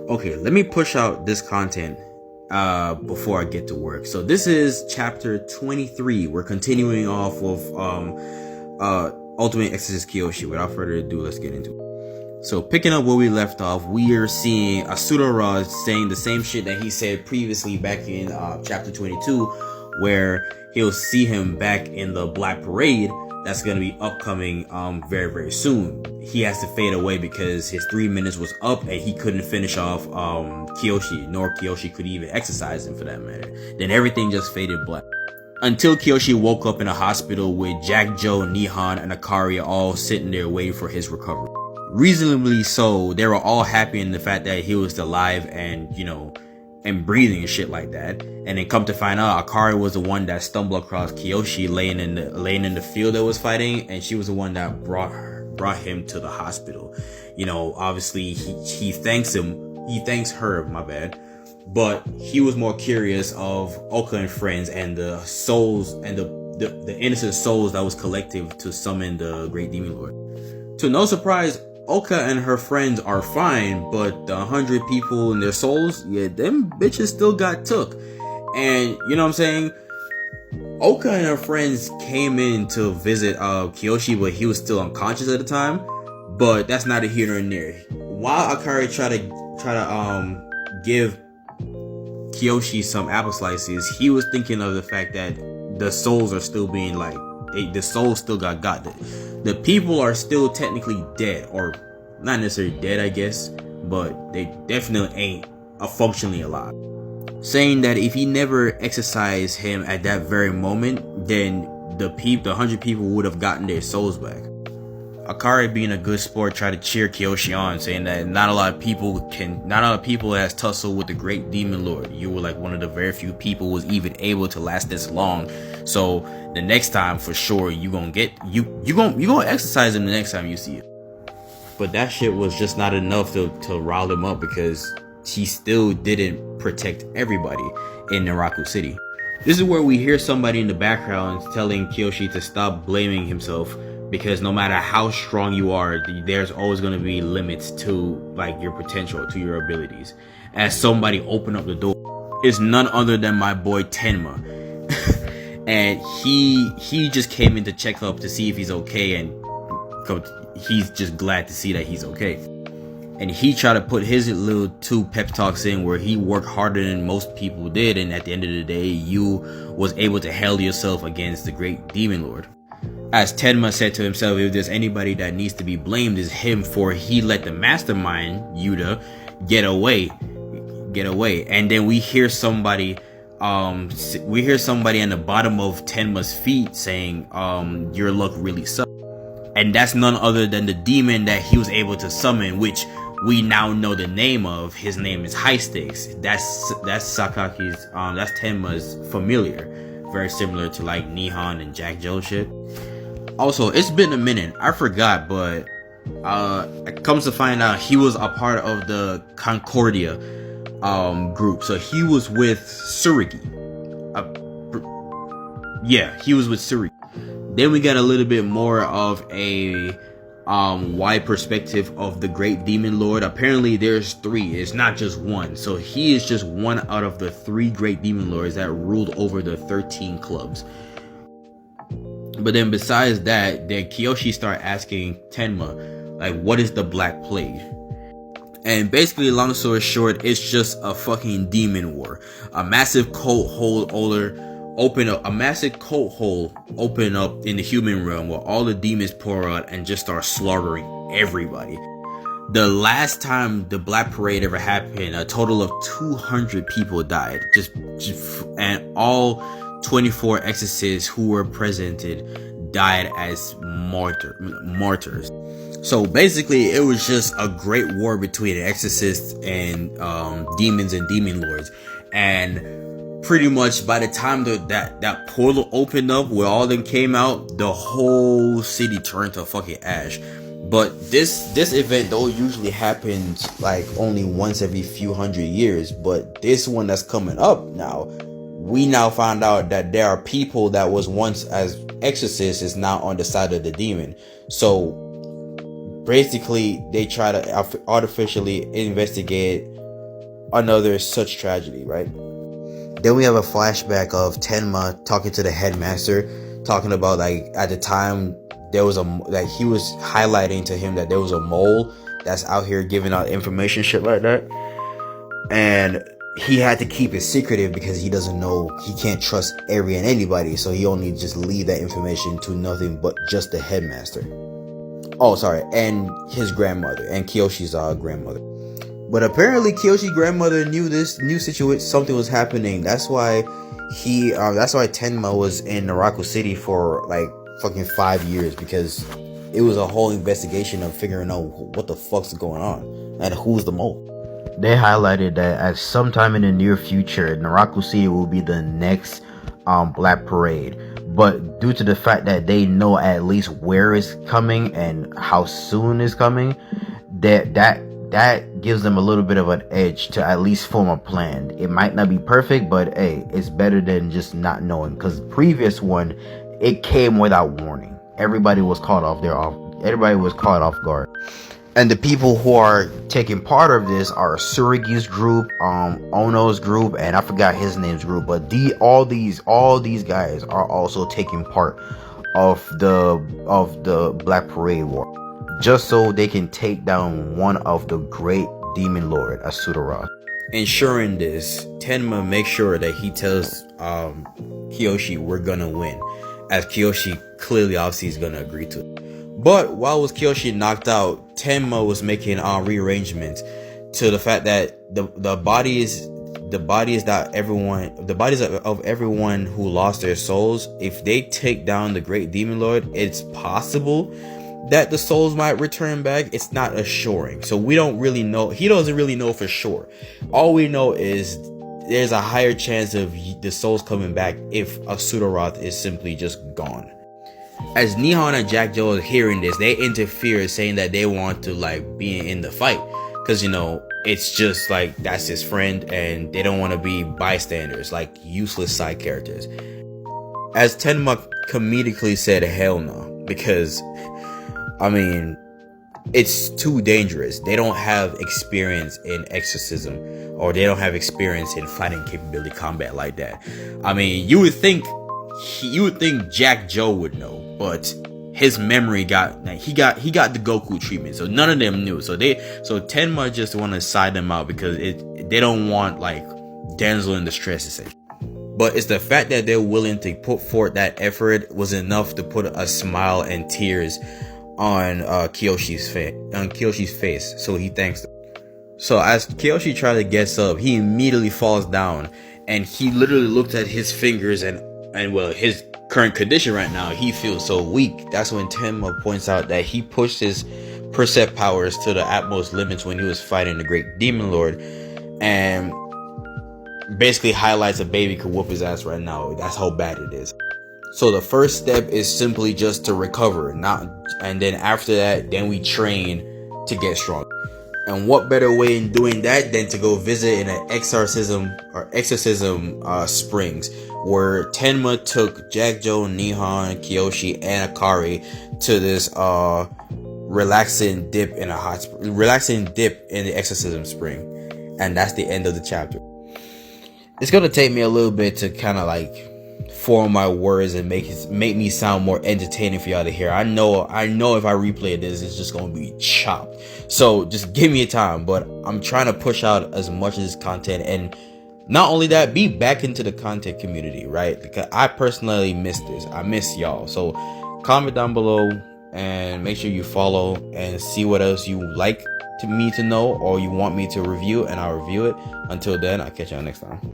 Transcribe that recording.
Okay, let me push out this content before I get to work. So this is chapter 23. We're continuing off of Ultimate Exorcist Kiyoshi. Without further ado, let's get into it. So picking up where we left off, we are seeing Asura saying the same shit that he said previously back in chapter 22, where he'll see him back in the Black Parade that's going to be upcoming very, very soon. He has to fade away because his 3 minutes was up and he couldn't finish off Kiyoshi, nor Kiyoshi could even exercise him for that matter. Then everything just faded black. Until Kiyoshi woke up in a hospital with Jack, Joe, Nihon, and Akari all sitting there waiting for his recovery. Reasonably so, they were all happy in the fact that he was alive and, you know, and breathing and shit like that. And then come to find out, Akari was the one that stumbled across Kiyoshi laying in the field that was fighting, and she was the one that brought him to the hospital. You know, obviously he thanks her, my bad. But he was more curious of Oka and friends and the souls and the innocent souls that was collective to summon the great demon lord. To no surprise, Oka and her friends are fine, but the 100 people and their souls, yeah, them bitches still got took. And you know what I'm saying? Oka and her friends came in to visit Kiyoshi, but he was still unconscious at the time. But that's neither here nor there. While Akari try to give Kiyoshi some apple slices, he was thinking of the fact that the souls are still being like, the souls still got. The people are still technically dead, or not necessarily dead, I guess, but they definitely ain't functionally alive. Saying that if he never exercised him at that very moment, then the 100 people would have gotten their souls back. Akari, being a good sport, tried to cheer Kiyoshi on, saying that not a lot of people has tussled with the great demon lord. You were like one of the very few people who was even able to last this long. So the next time, for sure, you gonna exercise him the next time you see it. But that shit was just not enough to rile him up, because he still didn't protect everybody in Naraku City. This is where we hear somebody in the background telling Kiyoshi to stop blaming himself, because no matter how strong you are, there's always going to be limits to like your potential, to your abilities. As somebody opened up the door, it's none other than my boy Tenma. And he just came in to check up to see if he's okay, and he's just glad to see that he's okay. And he tried to put his little 2 pep talks in where he worked harder than most people did, and at the end of the day, you was able to held yourself against the great demon lord. As Tenma said to himself, if there's anybody that needs to be blamed, is him, for he let the mastermind, Yuta, get away. And then we hear somebody on the bottom of Tenma's feet saying, your luck really sucks. And that's none other than the demon that he was able to summon, which we now know the name of. His name is High Stakes. That's Sakaki's, that's Tenma's familiar. Very similar to like Nihon and Jack Joe shit. Also, it's been a minute, I forgot, but it comes to find out he was a part of the Concordia group. So he was with Tsurugi. He was with Tsurugi. Then we got a little bit more of a wide perspective of the great demon lord. Apparently there's 3, it's not just one. So he is just one out of the 3 great demon lords that ruled over the 13 clubs. But then besides that, then Kiyoshi started asking Tenma, like, what is the Black Plague? And basically, long story short, it's just a fucking demon war. A massive cold hole open up in the human realm where all the demons pour out and just start slaughtering everybody. The last time the Black Parade ever happened, a total of 200 people died. And all 24 exorcists who were presented died as martyrs. So basically, it was just a great war between exorcists and demons and demon lords. And pretty much by the time that portal opened up where all of them came out, the whole city turned to fucking ash. But this event though usually happens like only once every few hundred years. But this one that's coming up now, we now find out that there are people that was once as exorcists is now on the side of the demon. So basically they try to artificially investigate another such tragedy, right? Then we have a flashback of Tenma talking to the headmaster, talking about like at the time there was he was highlighting to him that there was a mole that's out here giving out information, shit like that, and he had to keep it secretive because he doesn't know, he can't trust every and anybody, so he only just leave that information to nothing but just the headmaster. Oh, sorry, and his grandmother, and Kiyoshi's grandmother. But apparently Kiyoshi's grandmother knew situation, something was happening. That's why Tenma was in Naraku City for like fucking 5 years, because it was a whole investigation of figuring out what the fuck's going on and who's the mole. They highlighted that at sometime in the near future, Naraku City will be the next Black Parade. But due to the fact that they know at least where it's coming and how soon it's coming, that gives them a little bit of an edge to at least form a plan. It might not be perfect, but hey, it's better than just not knowing. Because the previous one, it came without warning. Everybody was caught off guard. And the people who are taking part of this are Surigi's group, Ono's group, and I forgot his name's group. But all these guys are also taking part of the Black Parade War, just so they can take down one of the great demon lord, Asura. Ensuring this, Tenma makes sure that he tells Kiyoshi we're gonna win, as Kiyoshi clearly obviously is gonna agree to it. But while was Kiyoshi knocked out, Tenma was making rearrangements to the fact that the bodies of everyone who lost their souls, if they take down the great demon lord, it's possible that the souls might return back. It's not assuring, so we don't really know. He doesn't really know for sure. All we know is there's a higher chance of the souls coming back if Asura is simply just gone. As Nihon and Jack Joe are hearing this, they interfere, saying that they want to like be in the fight, because it's just like that's his friend and they don't want to be bystanders, like useless side characters. As Tenma comedically said, hell no, because it's too dangerous. They don't have experience in exorcism, or they don't have experience in fighting capability combat like that. You would think Jack Joe would know, but his memory he got the Goku treatment, so none of them knew. So Tenma just want to side them out because they don't want like damsel in distress essentially. But it's the fact that they're willing to put forth that effort was enough to put a smile and tears on Kiyoshi's face. So he thanks them. So as Kiyoshi tries to get up, he immediately falls down, and he literally looks at his fingers and his current condition right now, he feels so weak. That's when Tenma points out that he pushed his percept powers to the utmost limits when he was fighting the great demon lord, and basically highlights a baby could whoop his ass right now. That's how bad it is. So the first step is simply just to recover, and then after that, then we train to get strong. And what better way in doing that than to go visit in an exorcism springs, where Tenma took Jack Joe, Nihon, Kiyoshi, and Akari to this relaxing dip in the exorcism spring. And that's the end of the chapter. It's gonna take me a little bit to kind of like form my words and make me sound more entertaining for y'all to hear. I know if I replay this, it's just gonna be chopped. So just give me a time. But I'm trying to push out as much of this content, and not only that, be back into the content community, right? Because I personally miss this. I miss y'all. So comment down below and make sure you follow and see what else you like me to know or you want me to review, and I'll review it. Until then, I'll catch y'all next time.